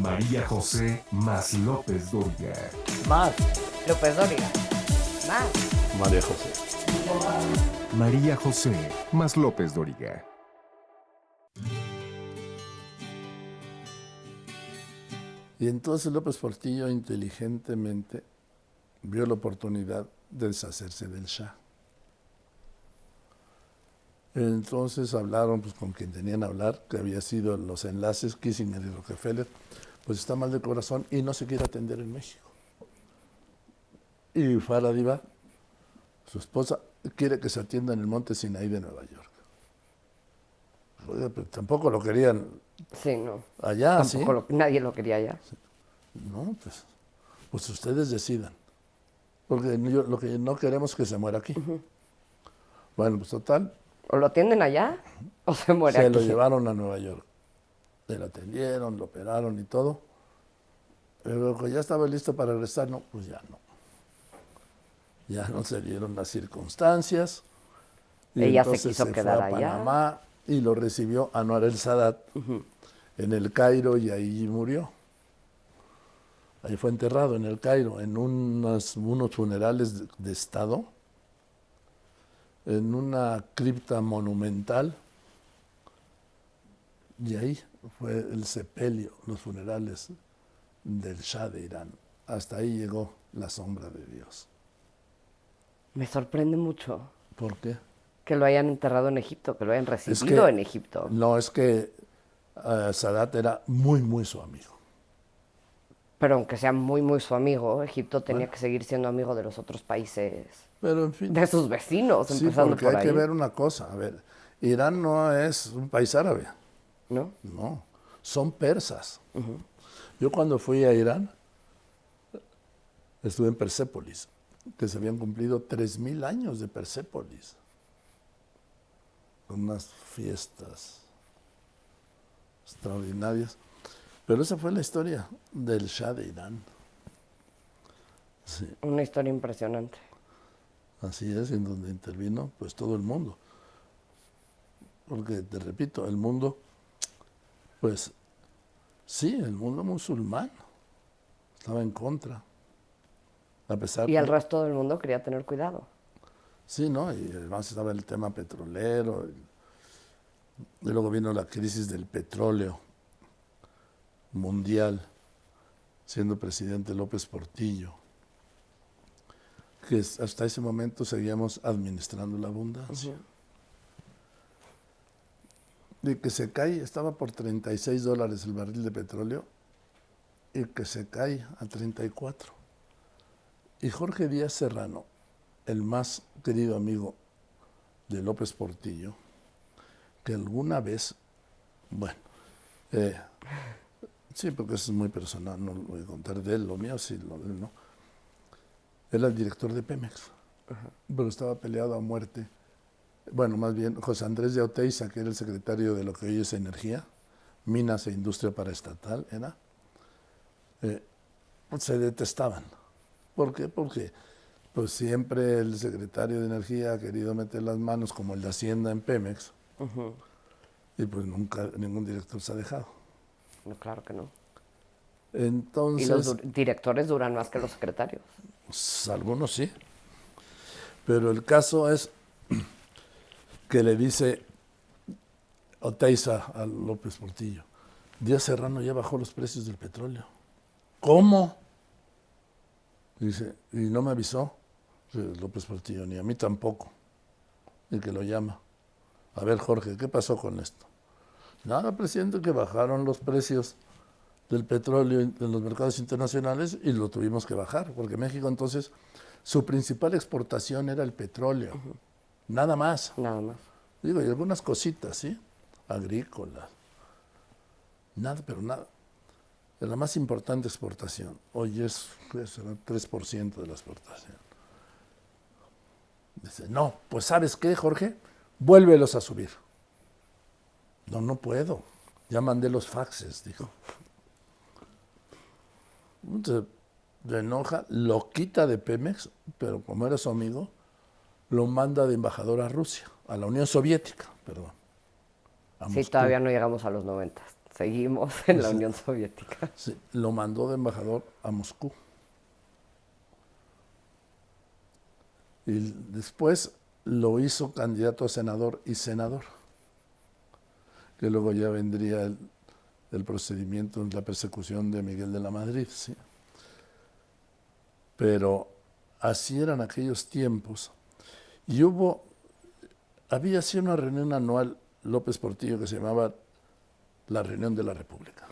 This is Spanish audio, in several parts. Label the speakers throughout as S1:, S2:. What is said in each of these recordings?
S1: María José más López Dóriga.
S2: Más.
S3: López Dóriga. Más.
S2: María José.
S1: María José más López Dóriga.
S2: Y entonces López Portillo inteligentemente vio la oportunidad de deshacerse del Shah. Entonces hablaron pues, con quien tenían que hablar, que había sido los enlaces Kissinger y Rockefeller, pues está mal de corazón y no se quiere atender en México. Y Farah Diva, su esposa, quiere que se atienda en el Monte Sinaí de Nueva York. Oiga, pero tampoco lo querían
S3: Sí, no.
S2: allá, ¿sí?
S3: Tampoco nadie lo quería allá.
S2: No, pues ustedes decidan. Porque lo que no queremos es que se muera aquí. Bueno, pues total,
S3: O lo atienden allá o se muere
S2: se
S3: aquí.
S2: lo llevaron a Nueva York. Le lo atendieron, lo operaron y todo. Pero que ya estaba listo para regresar, no, pues ya no. Ya no se dieron las circunstancias. Y
S3: Ella se
S2: entonces
S3: quiso
S2: fue
S3: quedar
S2: a
S3: allá.
S2: Panamá y lo recibió Anwar el Sadat en el Cairo y ahí murió. Ahí fue enterrado en el Cairo, en unos funerales de Estado, en una cripta monumental. Y ahí fue el sepelio, los funerales del Shah de Irán. Hasta ahí llegó la sombra de Dios.
S3: Me sorprende mucho
S2: ¿Por qué?
S3: que lo hayan enterrado en Egipto, que lo hayan recibido en Egipto.
S2: No, es que Sadat era muy, muy su amigo.
S3: Pero aunque sea muy, muy su amigo, Egipto tenía que seguir siendo amigo de los otros países,
S2: Pero en fin.
S3: de sus vecinos,
S2: Sí,
S3: empezando
S2: porque
S3: por
S2: hay
S3: ahí.
S2: que ver una cosa. A ver, Irán no es un país árabe.
S3: ¿No?
S2: No, son persas. Yo cuando fui a Irán, estuve en Persépolis, que se habían cumplido 3000 años de Persépolis. Con unas fiestas extraordinarias. Pero esa fue la historia del Shah de Irán. Sí,
S3: Una historia impresionante.
S2: así es, en donde intervino pues todo el mundo. Porque, te repito, el mundo, pues sí, el mundo musulmán estaba en contra. A pesar
S3: Y el resto del mundo quería tener cuidado.
S2: Sí, ¿no? Y además estaba el tema petrolero. Y luego vino la crisis del petróleo mundial, siendo presidente López Portillo, que hasta ese momento seguíamos administrando la abundancia. Y que se cae, estaba por $36 el barril de petróleo, y que se cae a 34. Y Jorge Díaz Serrano, el más querido amigo de López Portillo, que alguna vez, bueno, sí, porque eso es muy personal, no lo voy a contar de él, lo mío sí, lo de él no. Era el director de Pemex, pero estaba peleado a muerte. Bueno, más bien, José Andrés de Oteiza, que era el secretario de lo que hoy es Energía, Minas e Industria Paraestatal, era, se detestaban. ¿Por qué? Porque pues siempre el secretario de Energía ha querido meter las manos como el de Hacienda en Pemex, y pues nunca ningún director se ha dejado.
S3: No, claro que no.
S2: Entonces,
S3: Y los directores duran más que los secretarios.
S2: pues, algunos sí, pero el caso es que le dice Oteiza a López Portillo, Díaz Serrano ya bajó los precios del petróleo. ¿Cómo? Dice, y no me avisó. Dice López Portillo, ni a mí tampoco. Y que lo llama. A ver, Jorge, ¿qué pasó con esto? Nada, presidente, que bajaron los precios del petróleo en los mercados internacionales y lo tuvimos que bajar, porque México entonces, su principal exportación era el petróleo. Nada más.
S3: Nada más.
S2: Digo, y algunas cositas, ¿sí? Agrícolas. Nada, pero nada. Es la más importante exportación. Hoy es el 3% de la exportación. Dice, no, pues ¿sabes qué, Jorge? Vuélvelos a subir. No, no puedo. Ya mandé los faxes, dijo. Entonces, se enoja, lo quita de Pemex, pero como era su amigo, lo manda de embajador a Rusia, a la Unión Soviética, perdón.
S3: Sí, todavía no llegamos a los 90. Seguimos en la
S2: Sí.
S3: Unión Soviética.
S2: Sí, lo mandó de embajador a Moscú. Y después lo hizo candidato a senador y senador. Que luego ya vendría el procedimiento, la persecución de Miguel de la Madrid, ¿sí? Pero así eran aquellos tiempos. Y había sido una reunión anual López Portillo que se llamaba la Reunión de la República,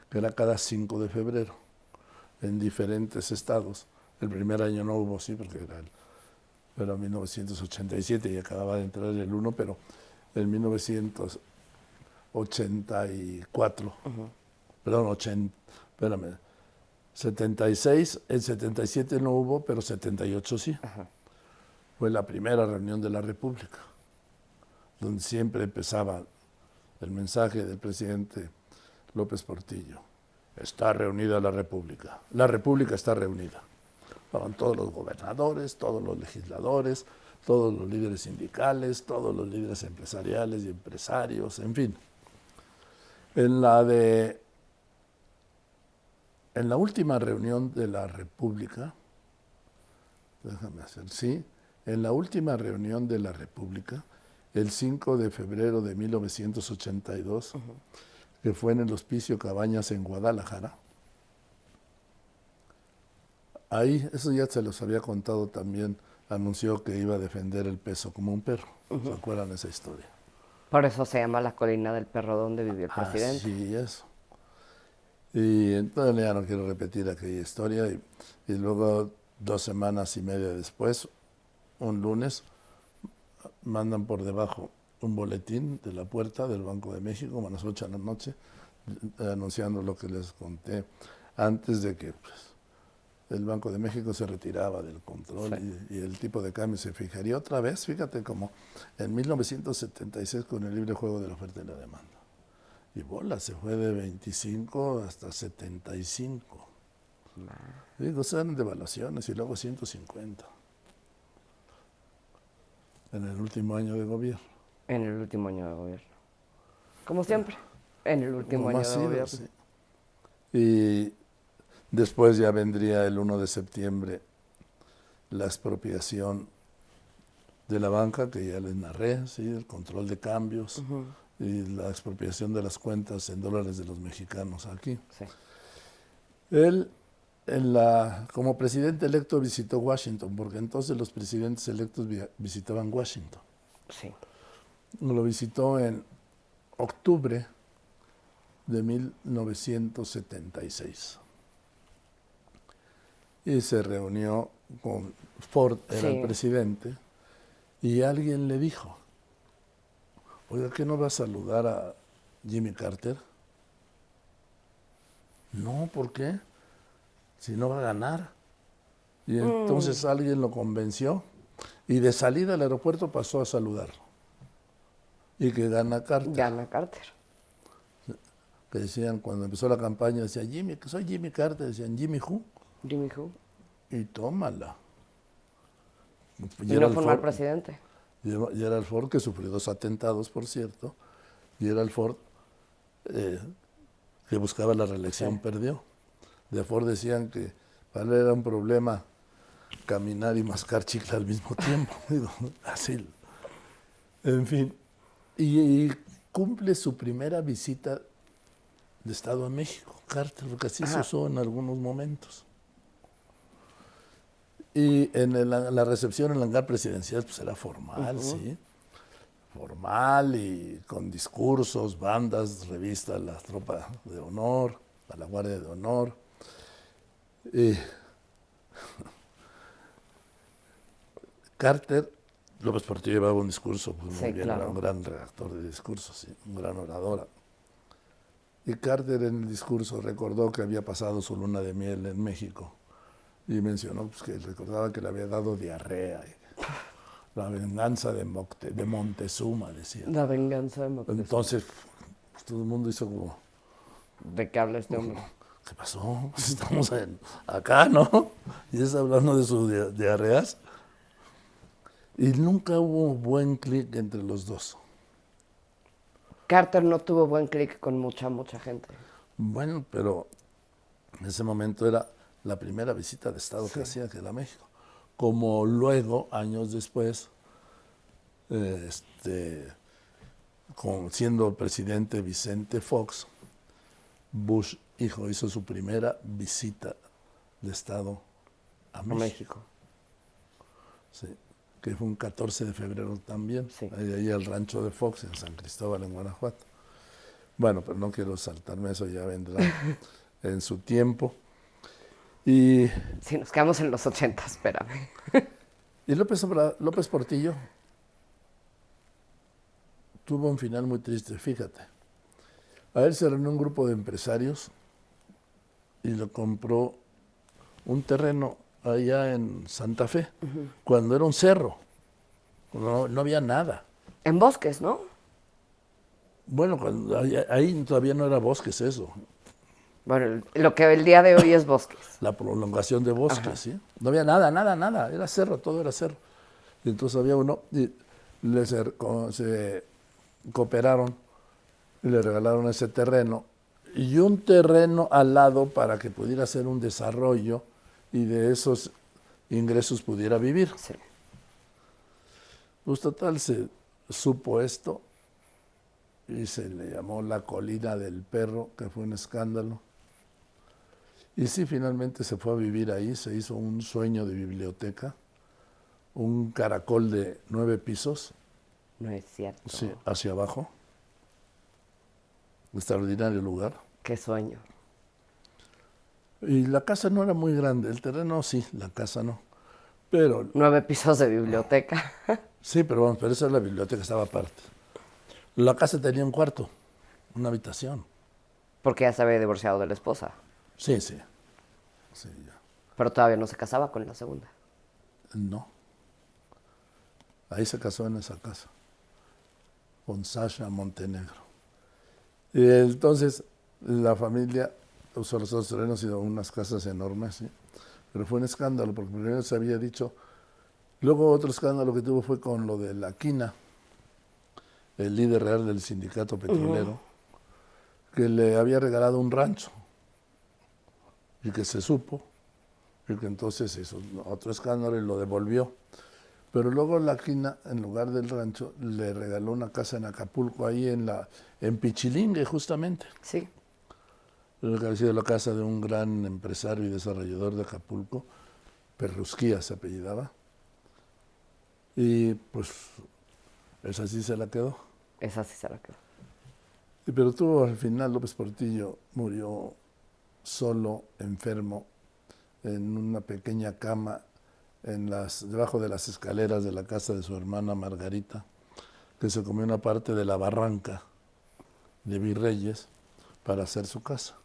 S2: que era cada 5 de febrero en diferentes estados. El primer año no hubo, sí, porque era 1987 y acababa de entrar el 1, pero en 1984, perdón, 76, en 77 no hubo, pero 78 sí. Fue la primera reunión de la República, donde siempre empezaba el mensaje del presidente López Portillo. Está reunida la República. La República está reunida. Estaban todos los gobernadores, todos los legisladores, todos los líderes sindicales, todos los líderes empresariales y empresarios, en fin. En la última reunión de la República, en la última reunión de la República, el 5 de febrero de 1982, que fue en el Hospicio Cabañas en Guadalajara, ahí, eso ya se los había contado también, anunció que iba a defender el peso como un perro. ¿Se acuerdan de esa historia?
S3: Por eso se llama la colina del perro donde vivió el presidente.
S2: Así es. Y entonces ya no quiero repetir aquella historia. Y luego, 2 semanas y media después, un lunes, mandan por debajo un boletín de la puerta del Banco de México, como a las 8 de la noche, anunciando lo que les conté antes de que el Banco de México se retiraba del control y el tipo de cambio se fijaría otra vez, fíjate, como en 1976 con el libre juego de la oferta y la demanda. Y bola, se fue de 25 hasta 75. Digo, eran devaluaciones y luego 150. En el último año de gobierno.
S3: En el último año de gobierno. Como siempre, en el último
S2: Como
S3: año
S2: ha
S3: de
S2: sido,
S3: gobierno.
S2: sí. Y después ya vendría el 1 de septiembre la expropiación de la banca, que ya les narré, ¿sí? El control de cambios y la expropiación de las cuentas en dólares de los mexicanos aquí.
S3: Sí.
S2: Él, como presidente electo, visitó Washington, porque entonces los presidentes electos visitaban Washington.
S3: Sí.
S2: Lo visitó en octubre de 1976. Y se reunió con Ford, era el presidente, y alguien le dijo, oiga, ¿qué no va a saludar a Jimmy Carter? No, ¿por qué? Si no va a ganar. Y entonces alguien lo convenció y de salida al aeropuerto pasó a saludarlo. Y que gana Carter.
S3: Gana Carter.
S2: Que decían, cuando empezó la campaña, decían, Jimmy, que soy Jimmy Carter, decían, Jimmy who?
S3: Jimmy Who.
S2: Y tómala.
S3: Y no fue mal presidente.
S2: Y era el Ford que sufrió 2 atentados, por cierto, y era el Ford que buscaba la reelección, perdió. De Ford decían que para él era un problema caminar y mascar chicle al mismo tiempo. Digo, así. En fin, y cumple su primera visita de Estado a México, Carter, porque así se usó en algunos momentos. Y en la recepción en el hangar presidencial pues era formal, sí. Formal y con discursos, bandas, revistas, la tropa de honor, a la Guardia de Honor. Carter, López Portillo llevaba un discurso pues, muy bien, era un gran redactor de discursos, sí, un gran orador. Y Carter en el discurso recordó que había pasado su luna de miel en México. Y mencionó pues, que recordaba que le había dado diarrea. La venganza de Montezuma, decía.
S3: La venganza de Moctezuma.
S2: Entonces, pues, todo el mundo hizo como...
S3: ¿De qué habla este hombre?
S2: ¿Qué pasó? Pues estamos acá, ¿no? Y es hablando de sus diarreas. Y nunca hubo buen clic entre los dos.
S3: Carter no tuvo buen clic con mucha gente.
S2: Bueno, pero en ese momento era la primera visita de Estado que hacía, que era México. Como luego, años después, siendo presidente Vicente Fox, Bush hijo hizo su primera visita de Estado a México. Sí, que fue un 14 de febrero también,
S3: Sí.
S2: ahí al rancho de Fox en San Cristóbal, en Guanajuato. Bueno, pero no quiero saltarme, eso ya vendrá en su tiempo. Y
S3: Sí, nos quedamos en los 80, espérame.
S2: López Portillo tuvo un final muy triste, fíjate. A él se reunió un grupo de empresarios y le compró un terreno allá en Santa Fe, cuando era un cerro, cuando no había nada.
S3: En Bosques, ¿no?
S2: Bueno, ahí todavía no era bosques eso,
S3: Bueno, lo que el día de hoy es Bosques.
S2: la prolongación de bosques,
S3: Ajá.
S2: ¿sí? No había nada, era cerro, todo era cerro. Y entonces había uno, y se cooperaron y le regalaron ese terreno y un terreno al lado para que pudiera hacer un desarrollo y de esos ingresos pudiera vivir.
S3: Sí.
S2: Pues total, se supo esto y se le llamó la colina del perro, que fue un escándalo. Y sí, finalmente se fue a vivir ahí, se hizo un sueño de biblioteca, un caracol de 9 pisos,
S3: No es cierto.
S2: sí, hacia abajo. Extraordinario lugar.
S3: Qué sueño.
S2: Y la casa no era muy grande, el terreno sí, la casa no. Pero
S3: 9 pisos de biblioteca.
S2: sí, pero vamos, pero esa es la biblioteca, estaba aparte. La casa tenía un cuarto, una habitación.
S3: Porque ya se había divorciado de la esposa.
S2: Sí, sí. Sí, ya.
S3: Pero todavía no se casaba con la segunda.
S2: No. Ahí se casó en esa casa, con Sasha Montenegro. Y entonces la familia usó los otros terrenos y unas casas enormes, ¿sí? Pero fue un escándalo, porque primero se había dicho. Luego otro escándalo que tuvo fue con lo de la Quina, el líder real del sindicato petrolero, que le había regalado un rancho y que se supo, y que entonces hizo otro escándalo y lo devolvió. Pero luego la Quina, en lugar del rancho, le regaló una casa en Acapulco, ahí en Pichilingue, justamente.
S3: Sí.
S2: Lo que había sido la casa de un gran empresario y desarrollador de Acapulco, Perrusquía se apellidaba. Y pues esa sí se la quedó.
S3: Esa sí se la quedó.
S2: Pero tuvo al final, López Portillo murió solo, enfermo, en una pequeña cama debajo de las escaleras de la casa de su hermana Margarita, que se comió una parte de la barranca de Virreyes para hacer su casa.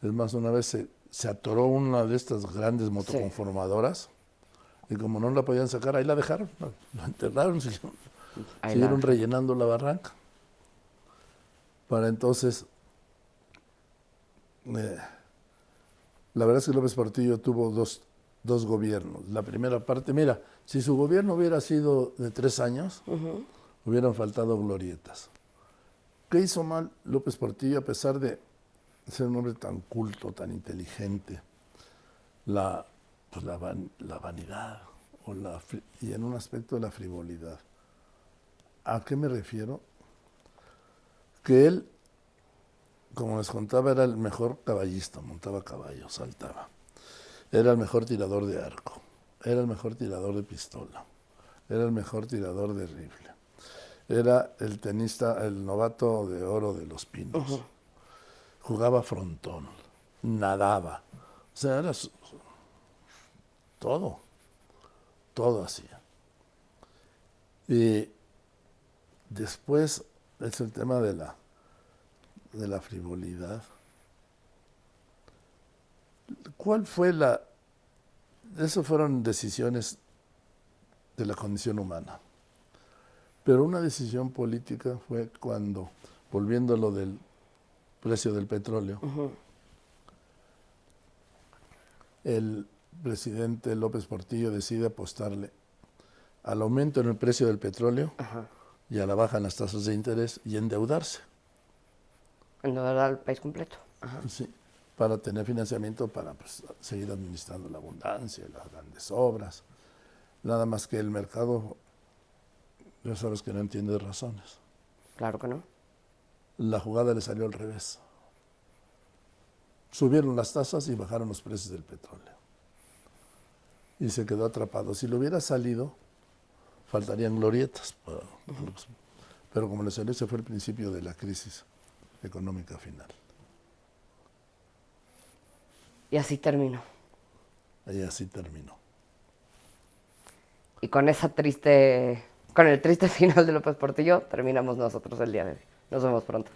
S2: Es más, una vez se atoró una de estas grandes motoconformadoras y como no la podían sacar, ahí la dejaron, la enterraron, siguieron rellenando la barranca. Para entonces, la verdad es que López Portillo tuvo dos gobiernos. La primera parte, mira, si su gobierno hubiera sido de 3 años, hubieran faltado glorietas. ¿Qué hizo mal López Portillo a pesar de ser un hombre tan culto, tan inteligente? La vanidad y en un aspecto la frivolidad. ¿A qué me refiero? Que él, como les contaba, era el mejor caballista, montaba caballos, saltaba. Era el mejor tirador de arco, era el mejor tirador de pistola, era el mejor tirador de rifle. Era el tenista, el novato de oro de Los Pinos. Jugaba frontón, nadaba. O sea, era todo hacía. Y después es el tema de la frivolidad. ¿Cuál fue Eso fueron decisiones de la condición humana. Pero una decisión política fue cuando, volviendo a lo del precio del petróleo, el presidente López Portillo decide apostarle al aumento en el precio del petróleo y a la baja en las tasas de interés y endeudarse.
S3: Endeudar al país completo. Ajá.
S2: Sí, para tener financiamiento para pues, seguir administrando la abundancia, las grandes obras. Nada más que el mercado, ya sabes que no entiende razones.
S3: Claro que no.
S2: La jugada le salió al revés. Subieron las tasas y bajaron los precios del petróleo. Y se quedó atrapado. Si lo hubiera salido, faltarían glorietas. Pero como le salió, ese fue el principio de la crisis económica final.
S3: Y así terminó.
S2: Y así terminó.
S3: Y con el triste final de López Portillo terminamos nosotros el día de hoy. Nos vemos pronto.